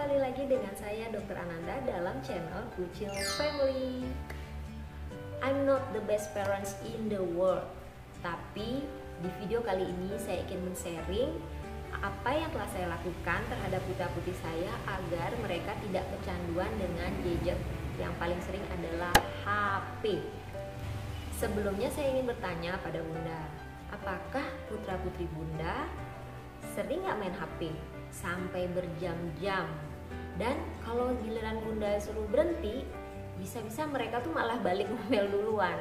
kembali lagi dengan saya Dr. Ananda dalam channel Kucil Family. I'm not the best parents in the world, tapi di video kali ini saya ingin men-sharing apa yang telah saya lakukan terhadap putra-putri saya agar mereka tidak kecanduan dengan gadget. Yang paling sering adalah HP. Sebelumnya saya ingin bertanya pada Bunda, apakah putra-putri Bunda sering nggak main HP sampai berjam-jam? Dan kalau giliran Bunda suruh berhenti, bisa-bisa mereka tuh malah balik ngomel duluan.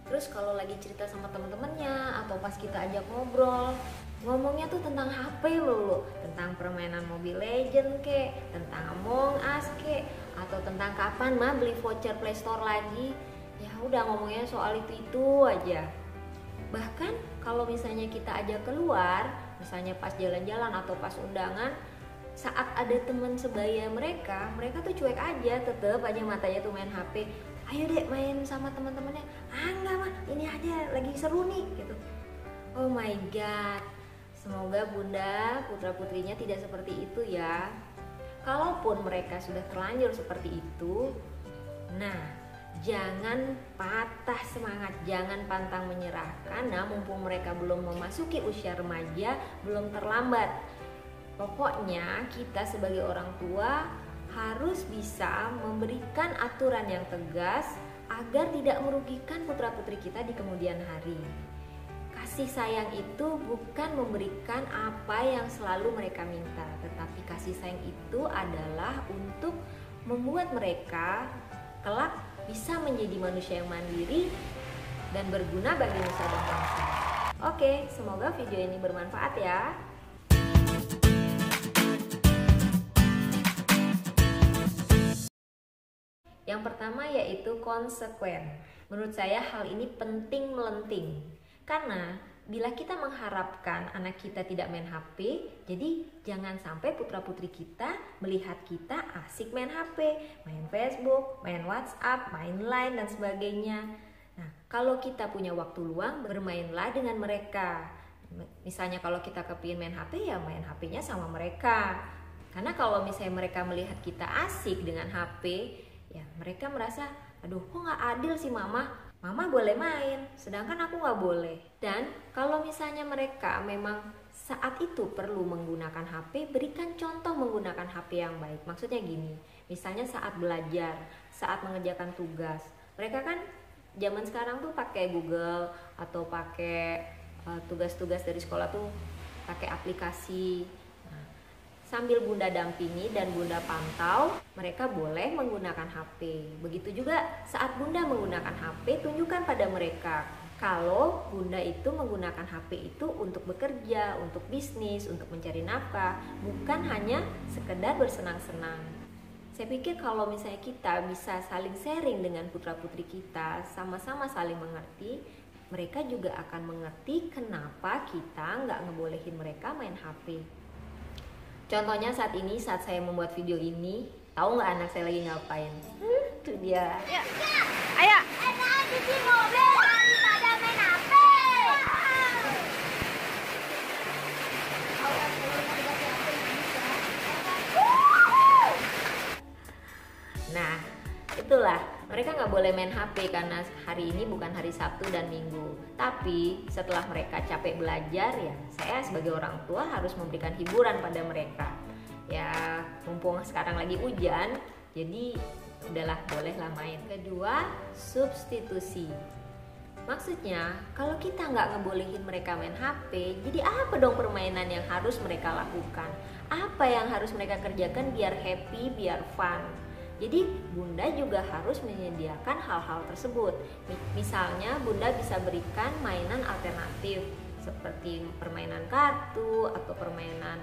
Terus kalau lagi cerita sama temen-temennya atau pas kita ajak ngobrol, ngomongnya tuh tentang HP melulu, tentang permainan Mobile Legends kek, tentang Among Us kek, atau tentang kapan mah beli voucher Play Store lagi. Ya udah ngomongnya soal itu aja. Bahkan kalau misalnya kita ajak keluar, misalnya pas jalan-jalan atau pas undangan, saat ada teman sebaya mereka tuh cuek aja, tetep aja matanya tuh main HP. Ayo dek main sama teman-temannya. Enggak mah, ini aja lagi seru nih gitu. Oh my god. Semoga Bunda putra-putrinya tidak seperti itu ya. Kalaupun mereka sudah terlanjur seperti itu, nah jangan patah semangat, jangan pantang menyerah, karena mumpung mereka belum memasuki usia remaja, belum terlambat. Pokoknya kita sebagai orang tua harus bisa memberikan aturan yang tegas agar tidak merugikan putra-putri kita di kemudian hari. Kasih sayang itu bukan memberikan apa yang selalu mereka minta, tetapi kasih sayang itu adalah untuk membuat mereka kelak bisa menjadi manusia yang mandiri dan berguna bagi nusa dan bangsa. Oke, semoga video ini bermanfaat ya. Yang pertama yaitu konsekuen. Menurut saya hal ini penting melenting. Karena bila kita mengharapkan anak kita tidak main HP, jadi jangan sampai putra-putri kita melihat kita asik main HP, main Facebook, main WhatsApp, main Line dan sebagainya. Nah, kalau kita punya waktu luang, bermainlah dengan mereka. Misalnya kalau kita kepingin main HP, ya main HP-nya sama mereka. Karena kalau misalnya mereka melihat kita asik dengan HP, ya mereka merasa, aduh kok nggak adil sih Mama boleh main, sedangkan aku nggak boleh. Dan kalau misalnya mereka memang saat itu perlu menggunakan HP, berikan contoh menggunakan HP yang baik. Maksudnya gini, misalnya saat belajar, saat mengerjakan tugas, mereka kan zaman sekarang tuh pakai Google atau pakai tugas-tugas dari sekolah tuh pakai aplikasi. Sambil Bunda dampingi dan Bunda pantau, mereka boleh menggunakan HP. Begitu juga saat Bunda menggunakan HP, tunjukkan pada mereka kalau Bunda itu menggunakan HP itu untuk bekerja, untuk bisnis, untuk mencari nafkah, bukan hanya sekedar bersenang-senang. Saya pikir kalau misalnya kita bisa saling sharing dengan putra-putri kita, sama-sama saling mengerti, mereka juga akan mengerti kenapa kita nggak ngebolehin mereka main HP. Contohnya saat ini, saat saya membuat video ini, tahu nggak anak saya lagi ngapain? Itu dia. Ya. Ayo. Enak cuci mobil daripada main HP. Nah, itulah. Mereka nggak boleh main HP karena hari ini bukan hari Sabtu dan Minggu. Tapi setelah mereka capek belajar, ya saya sebagai orang tua harus memberikan hiburan pada mereka. Ya mumpung sekarang lagi hujan, jadi udahlah bolehlah main. Kedua, substitusi. Maksudnya kalau kita nggak ngebolehin mereka main HP, jadi apa dong permainan yang harus mereka lakukan? Apa yang harus mereka kerjakan biar happy, biar fun? Jadi Bunda juga harus menyediakan hal-hal tersebut. Misalnya Bunda bisa berikan mainan alternatif seperti permainan kartu atau permainan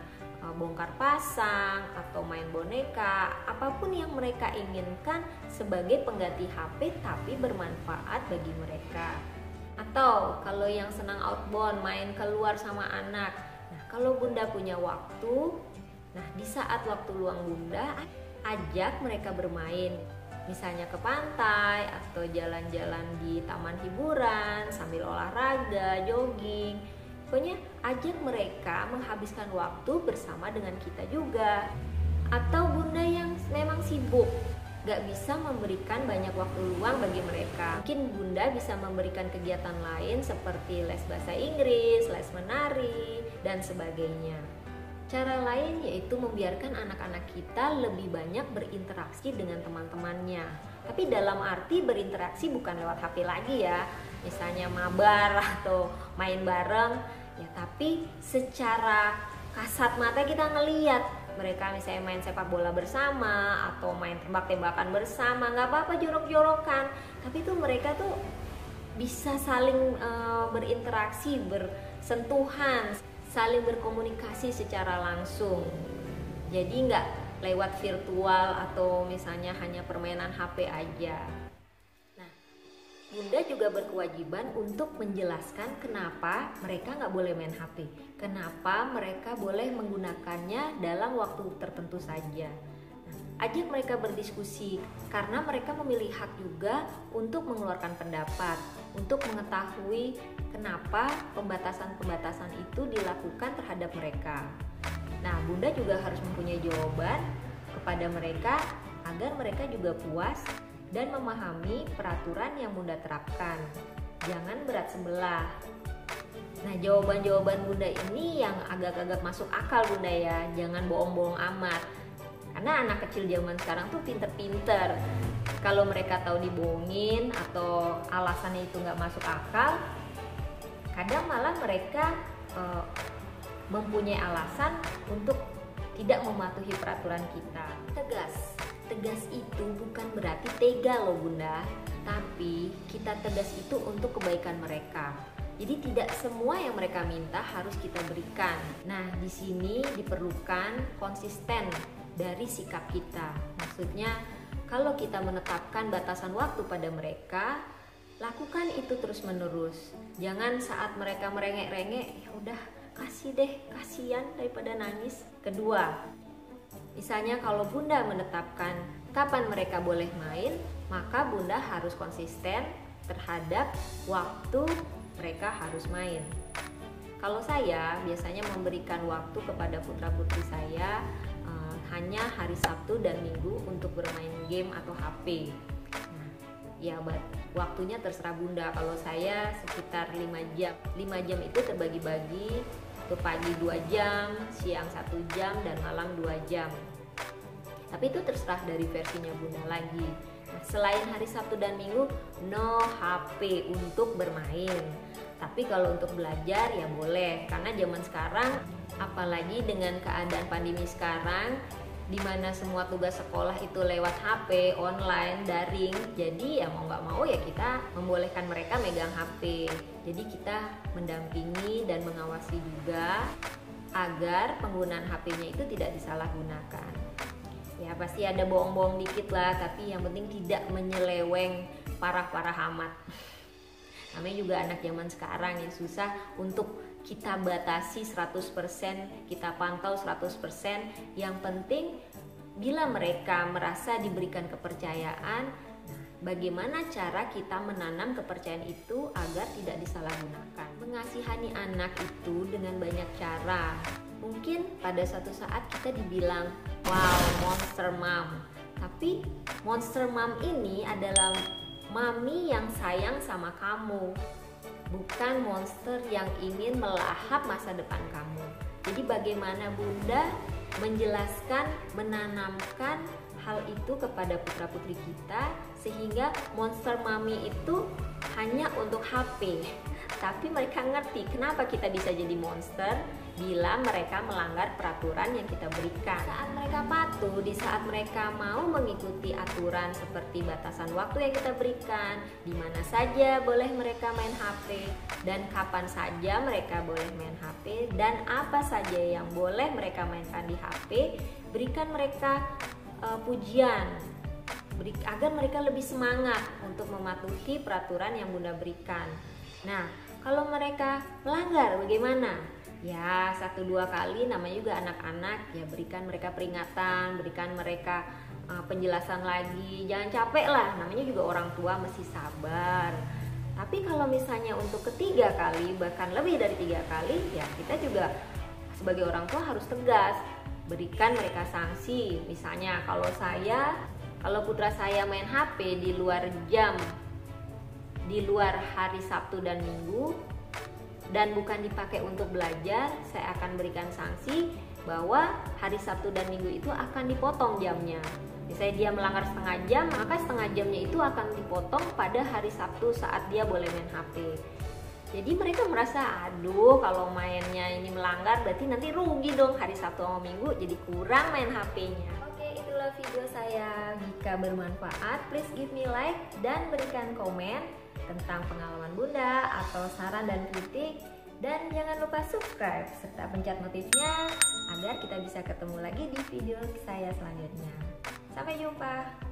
bongkar pasang atau main boneka, apapun yang mereka inginkan sebagai pengganti HP tapi bermanfaat bagi mereka. Atau kalau yang senang outbound, main keluar sama anak. Nah, kalau Bunda punya waktu, nah di saat waktu luang Bunda, ajak mereka bermain, misalnya ke pantai atau jalan-jalan di taman hiburan sambil olahraga, jogging. Pokoknya ajak mereka menghabiskan waktu bersama dengan kita juga. Atau bunda yang memang sibuk, gak bisa memberikan banyak waktu luang bagi mereka. Mungkin bunda bisa memberikan kegiatan lain seperti les bahasa Inggris, les menari, dan sebagainya. Cara lain yaitu membiarkan anak-anak kita lebih banyak berinteraksi dengan teman-temannya. Tapi dalam arti berinteraksi bukan lewat HP lagi ya, misalnya mabar atau main bareng ya, tapi secara kasat mata kita ngeliat mereka misalnya main sepak bola bersama atau main tembak-tembakan bersama, nggak apa-apa jorok-jorokan, tapi tuh mereka tuh bisa saling berinteraksi, bersentuhan, saling berkomunikasi secara langsung. Jadi nggak lewat virtual atau misalnya hanya permainan HP aja. Nah, bunda juga berkewajiban untuk menjelaskan kenapa mereka nggak boleh main HP, kenapa mereka boleh menggunakannya dalam waktu tertentu saja. Ajak mereka berdiskusi karena mereka memiliki hak juga untuk mengeluarkan pendapat, untuk mengetahui kenapa pembatasan-pembatasan itu dilakukan terhadap mereka. Nah, bunda juga harus mempunyai jawaban kepada mereka agar mereka juga puas dan memahami peraturan yang bunda terapkan. Jangan berat sebelah. Nah, jawaban-jawaban bunda ini yang agak-agak masuk akal bunda ya, jangan bohong-bohong amat. Karena anak kecil zaman sekarang tuh pinter-pinter. Kalau mereka tahu dibohongin atau alasannya itu nggak masuk akal, kadang malah mereka mempunyai alasan untuk tidak mematuhi peraturan kita. Tegas itu bukan berarti tega loh bunda, tapi kita tegas itu untuk kebaikan mereka. Jadi tidak semua yang mereka minta harus kita berikan. Nah, di sini diperlukan konsisten dari sikap kita. Maksudnya kalau kita menetapkan batasan waktu pada mereka, lakukan itu terus-menerus. Jangan saat mereka merengek-rengek, ya udah kasih deh, kasihan daripada nangis. Kedua, misalnya kalau bunda menetapkan kapan mereka boleh main, maka bunda harus konsisten terhadap waktu mereka harus main. Kalau saya biasanya memberikan waktu kepada putra-putri saya hanya hari Sabtu dan Minggu untuk bermain game atau HP. Nah, ya waktunya terserah bunda. Kalau saya sekitar 5 jam. 5 jam itu terbagi-bagi, ke pagi 2 jam, siang 1 jam, dan malam 2 jam. Tapi itu terserah dari versinya bunda lagi. Nah, selain hari Sabtu dan Minggu, no HP untuk bermain. Tapi kalau untuk belajar ya boleh, karena zaman sekarang apalagi dengan keadaan pandemi sekarang di mana semua tugas sekolah itu lewat HP, online, daring. Jadi ya mau nggak mau ya kita membolehkan mereka megang HP. Jadi kita mendampingi dan mengawasi juga agar penggunaan HP-nya itu tidak disalahgunakan. Ya pasti ada bohong-bohong dikit lah, tapi yang penting tidak menyeleweng parah-parah amat. Namanya juga anak zaman sekarang yang susah untuk kita batasi 100%, kita pantau 100%. Yang penting bila mereka merasa diberikan kepercayaan, bagaimana cara kita menanam kepercayaan itu agar tidak disalahgunakan. Mengasihani anak itu dengan banyak cara. Mungkin pada suatu saat kita dibilang, wow, monster mom. Tapi monster mom ini adalah mami yang sayang sama kamu, bukan monster yang ingin melahap masa depan kamu. Jadi bagaimana bunda menjelaskan, menanamkan hal itu kepada putra-putri kita sehingga monster mami itu hanya untuk HP. Tapi mereka ngerti kenapa kita bisa jadi monster bila mereka melanggar peraturan yang kita berikan. Saat mereka patuh, di saat mereka mau mengikuti aturan seperti batasan waktu yang kita berikan, di mana saja boleh mereka main HP dan kapan saja mereka boleh main HP dan apa saja yang boleh mereka mainkan di HP, berikan mereka pujian agar mereka lebih semangat untuk mematuhi peraturan yang bunda berikan. Nah, kalau mereka melanggar bagaimana? Ya 1-2 kali, namanya juga anak-anak, ya berikan mereka peringatan, berikan mereka penjelasan lagi. Jangan capek lah, namanya juga orang tua mesti sabar. Tapi kalau misalnya untuk ketiga kali, bahkan lebih dari 3 kali, ya kita juga sebagai orang tua harus tegas. berikan mereka sanksi. Misalnya kalau putra saya main HP di luar hari Sabtu dan Minggu dan bukan dipakai untuk belajar, saya akan berikan sanksi bahwa hari Sabtu dan Minggu itu akan dipotong jamnya. Misalnya dia melanggar setengah jam, maka setengah jamnya itu akan dipotong pada hari Sabtu saat dia boleh main HP. Jadi mereka merasa, aduh kalau mainnya ini melanggar berarti nanti rugi dong hari Sabtu sama Minggu, jadi kurang main HP-nya. Oke, itulah video saya. Jika bermanfaat, please give me like dan berikan komen tentang pengalaman Bunda atau saran dan kritik. Dan jangan lupa subscribe serta pencet notifnya agar kita bisa ketemu lagi di video saya selanjutnya. Sampai jumpa.